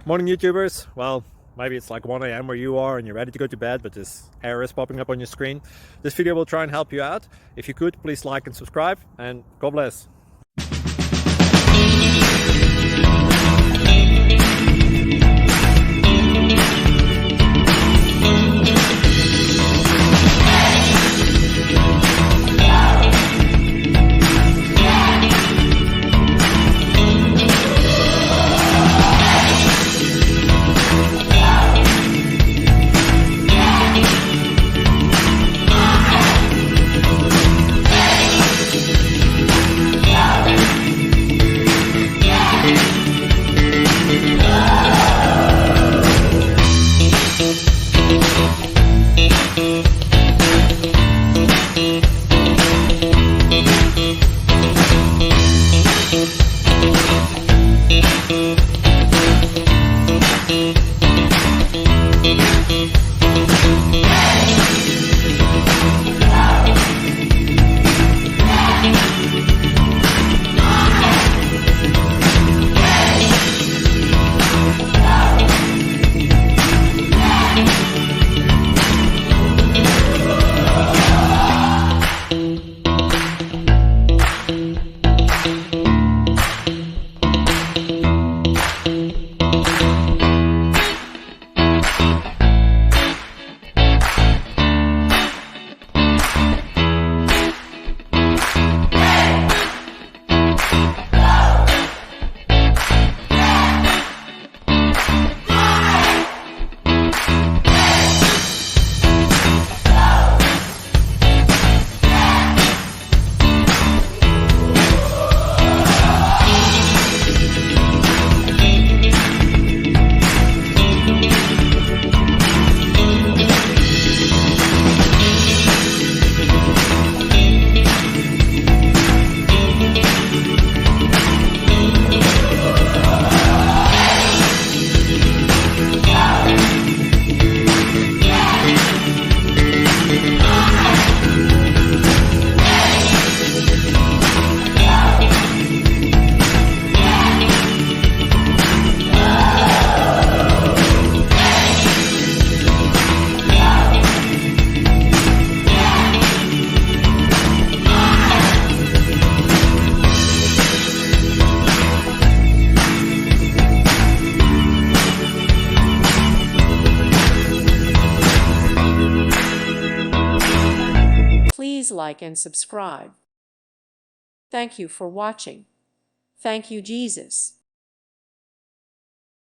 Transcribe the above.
Morning YouTubers. Well, maybe it's like 1 a.m. where you are and you're ready to go to bed, but this error is popping up on your screen. This video will try and help you out. If you could, please like and subscribe, and God bless. Please like and subscribe. Thank you for watching. Thank you, Jesus.